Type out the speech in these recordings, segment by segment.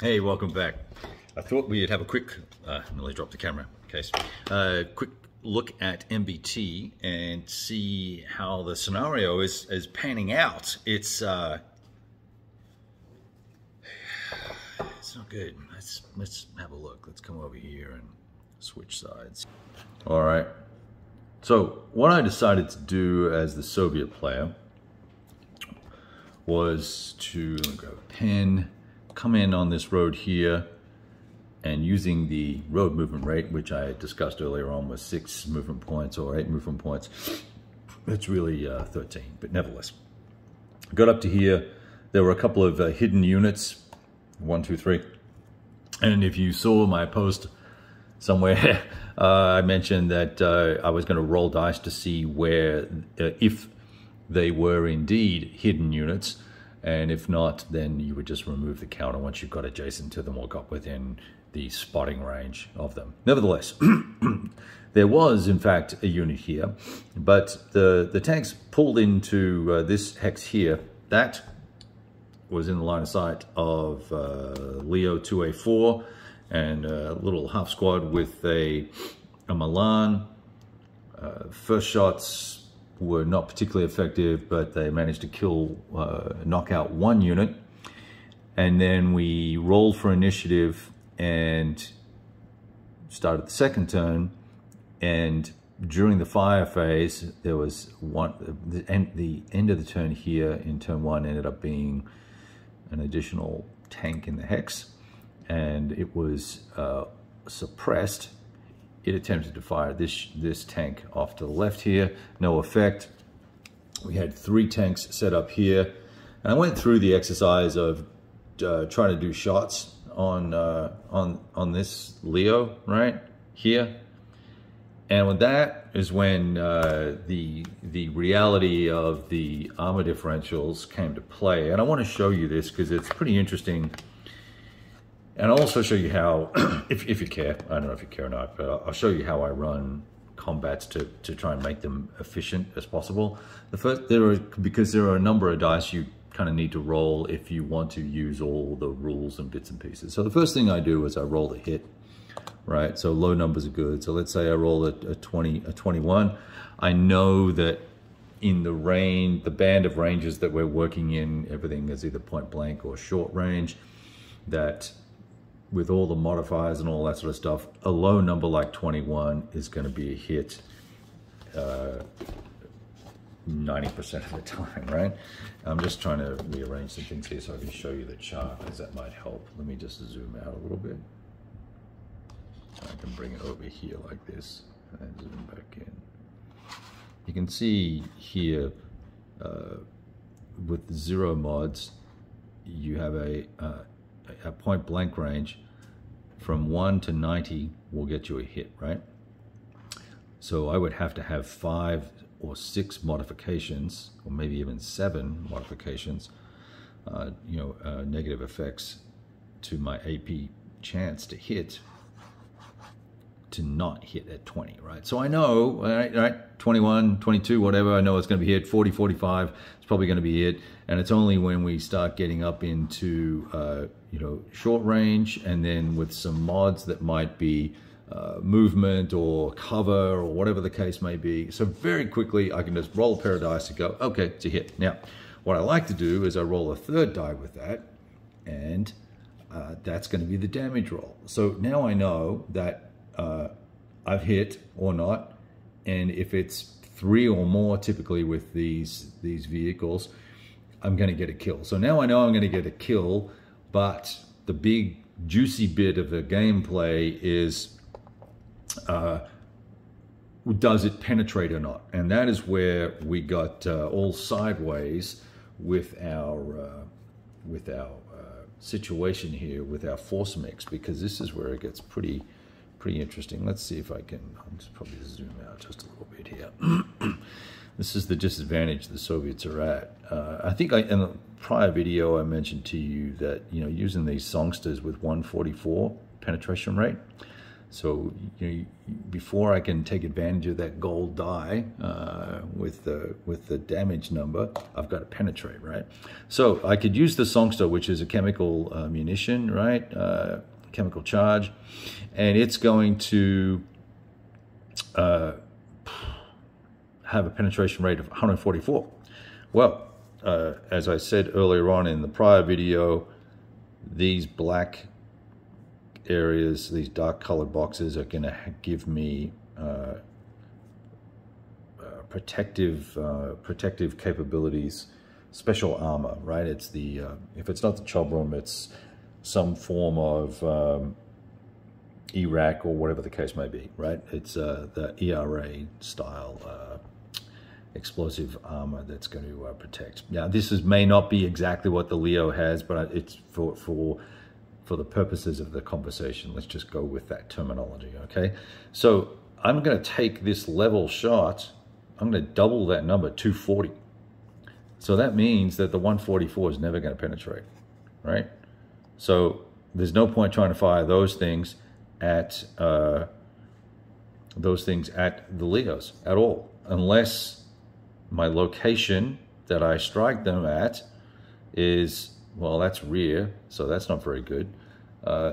Hey, welcome back. I thought we'd have a quick, nearly dropped the camera in case, quick look at MBT and see how the scenario is panning out. It's not good. Let's have a look. Let's come over here and switch sides. All right. So what I decided to do as the Soviet player was to grab a pen, come in on this road here, and using the road movement rate, which I discussed earlier on, was 6 movement points or 8 movement points. It's really 13, but nevertheless. Got up to here. There were a couple of hidden units, 1, 2, 3. And if you saw my post somewhere, I mentioned that I was going to roll dice to see where, if they were indeed hidden units, and if not, then you would just remove the counter once you've got adjacent to them or got within the spotting range of them. Nevertheless, there was in fact a unit here, but the tanks pulled into this hex here. That was in the line of sight of Leo 2A4 and a little half squad with a Milan. First shots were not particularly effective, but they managed to kill, knock out 1 unit. And then we rolled for initiative and started the second turn. And during the fire phase, there was the end of the turn here in turn 1 ended up being an additional tank in the hex, and it was suppressed. It attempted to fire this tank off to the left here, no effect. We had 3 tanks set up here, and I went through the exercise of trying to do shots on this Leo right here, and with that is when the reality of the armor differentials came to play. And I want to show you this because it's pretty interesting. And I'll also show you how, if you care, I don't know if you care or not, but I'll show you how I run combats to try and make them efficient as possible. The first, because there are a number of dice you kind of need to roll if you want to use all the rules and bits and pieces. So the first thing I do is I roll the hit, right? So low numbers are good. So let's say I roll a 21. I know that in the range, the band of ranges that we're working in, everything is either point blank or short range, that with all the modifiers and all that sort of stuff, a low number like 21 is going to be a hit 90% of the time, right? I'm just trying to rearrange some things here so I can show you the chart, because that might help. Let me just zoom out a little bit. I can bring it over here like this and zoom back in. You can see here with 0 mods, you have a point blank range from 1 to 90 will get you a hit, right? So I would have to have 5 or 6 modifications, or maybe even 7 modifications, negative effects to my AP chance to hit, to not hit at 20, right? So I know, right, 21, 22, whatever, I know it's going to be hit. 40, 45, it's probably going to be hit. And it's only when we start getting up into, short range, and then with some mods that might be movement or cover or whatever the case may be. So very quickly, I can just roll a pair of dice and go, okay, it's a hit. Now, what I like to do is I roll a 3rd die with that, and that's going to be the damage roll. So now I know that I've hit or not, and if it's 3 or more, typically with these vehicles, I'm going to get a kill. So now I know I'm going to get a kill, but the big juicy bit of the gameplay is, does it penetrate or not? And that is where we got all sideways with our situation here with our force mix, because this is where it gets pretty interesting. Let's see if I can, I'll just probably zoom out just a little bit here. This is the disadvantage the Soviets are at. I think in a prior video I mentioned to you that, using these songsters with 144 penetration rate, So before I can take advantage of that gold die with the damage number, I've got to penetrate, right? So I could use the Songster, which is a chemical munition, right? Chemical charge, and it's going to have a penetration rate of 144. Well, as I said earlier on in the prior video, these black areas, these dark colored boxes, are going to give me protective capabilities, special armor, right? It's the if it's not the Chobram, it's some form of Iraq or whatever the case may be, right? It's the ERA style explosive armor that's going to protect. Now, this may not be exactly what the Leo has, but it's for the purposes of the conversation. Let's just go with that terminology, okay? So I'm going to take this level shot. I'm going to double that number, 240. So that means that the 144 is never going to penetrate, right? So there's no point trying to fire those things at the Leos at all, unless my location that I strike them at is, well, that's rear, so that's not very good.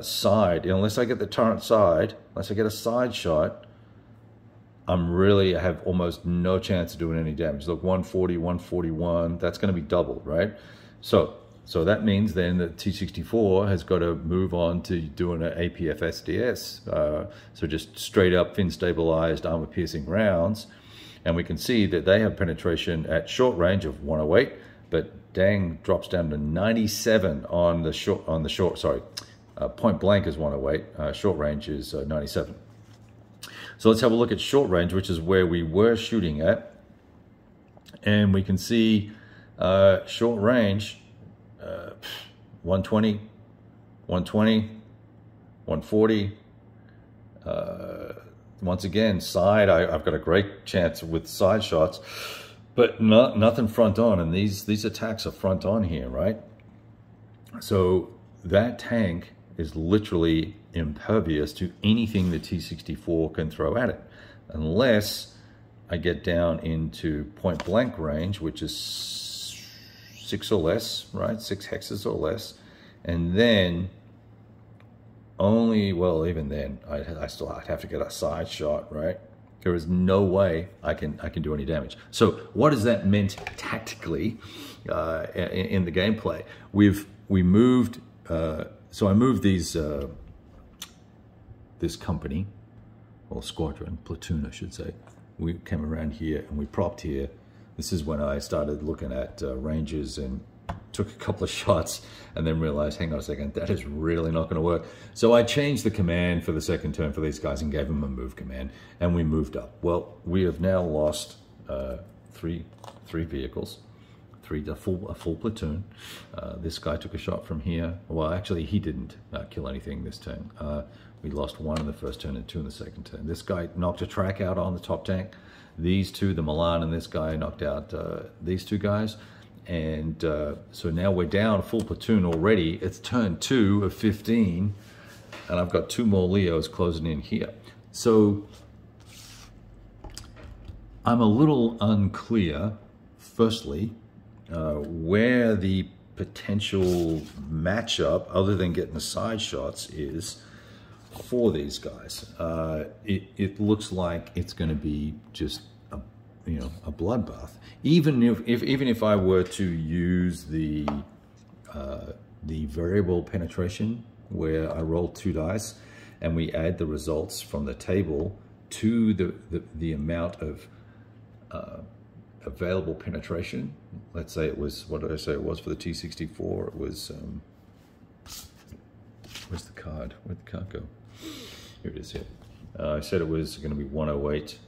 Side, unless I get the turret side, unless I get a side shot, I have almost no chance of doing any damage. Look, 140, 141, that's going to be doubled, right? So that means then that T-64 has got to move on to doing an APF SDS, so just straight up fin stabilized armor piercing rounds. And we can see that they have penetration at short range of 108, but dang, drops down to 97 on the short. Sorry, point blank is 108. Short range is 97. So let's have a look at short range, which is where we were shooting at, and we can see short range 120, 120, 140. Once again, side, I've got a great chance with side shots, but nothing front on, and these attacks are front on here, right? So that tank is literally impervious to anything the T-64 can throw at it, unless I get down into point blank range, which is 6 or less, right? 6 hexes or less, and then only, well, even then, I'd have to get a side shot, right? There is no way I can do any damage. So what has that meant tactically in the gameplay? We moved. So I moved these this company, or squadron, platoon, I should say. We came around here and we propped here. This is when I started looking at ranges and took a couple of shots and then realized, hang on a second, that is really not going to work. So I changed the command for the second turn for these guys and gave them a move command, and we moved up. Well, we have now lost three vehicles, a full platoon. This guy took a shot from here. Well, actually, he didn't kill anything this turn. We lost 1 in the first turn and 2 in the second turn. This guy knocked a track out on the top tank. These two, the Milan and this guy, knocked out these 2 guys. And so now we're down a full platoon already. It's turn 2 of 15, and I've got 2 more Leos closing in here. So I'm a little unclear, firstly, where the potential matchup, other than getting the side shots, is for these guys. It looks like it's going to be just a bloodbath. Even if I were to use the variable penetration, where I roll 2 dice and we add the results from the table to the amount of available penetration. Let's say it was, what did I say it was for the T-64? It was, where's the card? Where'd the card go? Here it is here. I said it was going to be 108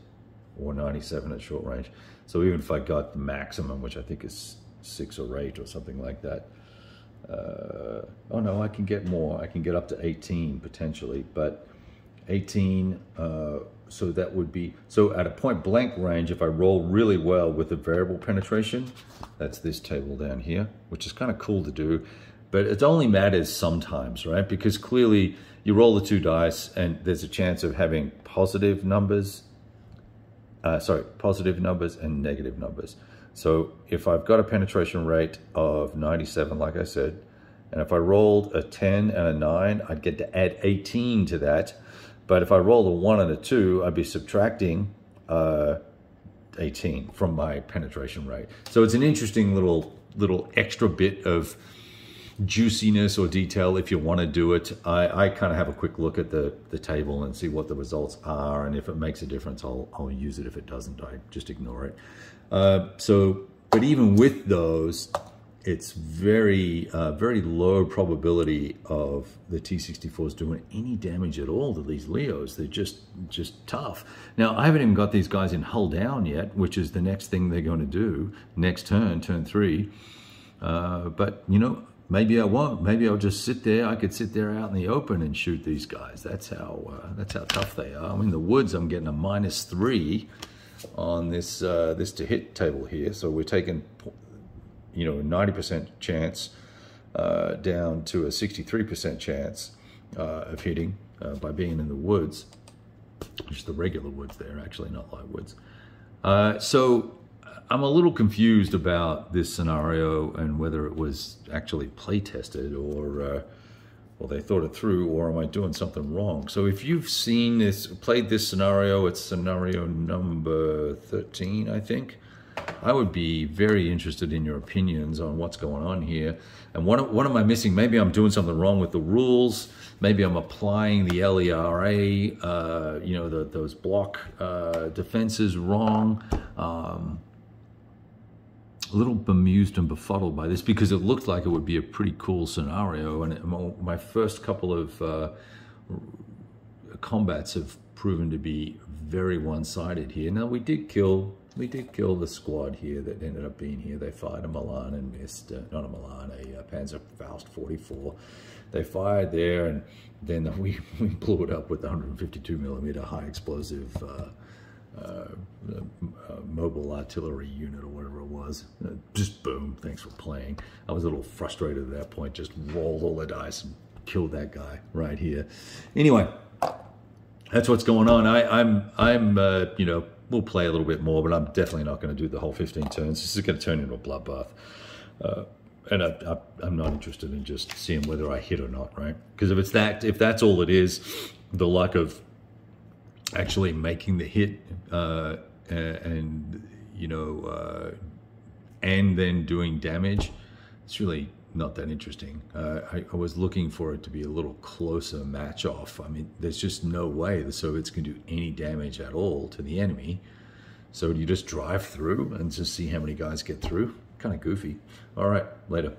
or 97 at short range. So even if I got the maximum, which I think is 6 or 8 or something like that, oh no, I can get more. I can get up to 18 potentially, but 18, so that would be, so at a point blank range, if I roll really well with the variable penetration, that's this table down here, which is kind of cool to do. but it only matters sometimes, right? Because clearly you roll the 2 dice and there's a chance of having positive numbers and negative numbers. So if I've got a penetration rate of 97, like I said, and if I rolled a 10 and a 9, I'd get to add 18 to that. But if I rolled a 1 and a 2, I'd be subtracting 18 from my penetration rate. So it's an interesting little extra bit of juiciness or detail if you want to do it. I kind of have a quick look at the table and see what the results are, and if it makes a difference, I'll use it. If it doesn't, I just ignore it. But even with those, it's very low probability of the T-64s doing any damage at all to these Leos. They're just tough. Now, I haven't even got these guys in hull down yet, which is the next thing they're going to do next turn 3. But, you know, maybe I won't. Maybe I'll just sit there. I could sit there out in the open and shoot these guys. That's how tough they are. I'm in the woods. I'm getting a -3 on this this to hit table here. So we're taking, you know, a 90% chance down to a 63% chance of hitting by being in the woods. Just the regular woods there, actually, not live woods. So I'm a little confused about this scenario and whether it was actually play tested or they thought it through, or am I doing something wrong? So if you've seen this, played this scenario, it's scenario number 13, I think. I would be very interested in your opinions on what's going on here. And what am I missing? Maybe I'm doing something wrong with the rules. Maybe I'm applying the LERA, you know, those block defenses wrong. A little bemused and befuddled by this because it looked like it would be a pretty cool scenario. And my first couple of combats have proven to be very one-sided here. Now, we did kill the squad here that ended up being here. They fired a Milan and missed, not a Milan, a Panzerfaust 44. They fired there, and then we blew it up with the 152mm high explosive mobile artillery unit or whatever it was. Just boom, thanks for playing. I was a little frustrated at that point, just rolled all the dice and killed that guy right here. Anyway, that's what's going on. I'm you know, we'll play a little bit more, but I'm definitely not going to do the whole 15 turns. This is going to turn into a bloodbath. And I'm not interested in just seeing whether I hit or not, right? Because if that's all it is, the luck of actually making the hit and you know and then doing damage, it's really not that interesting. I was looking for it to be a little closer match off. I mean, there's just no way the Soviets can do any damage at all to the enemy. So do you just drive through and just see how many guys get through? Kind of goofy. All right, later.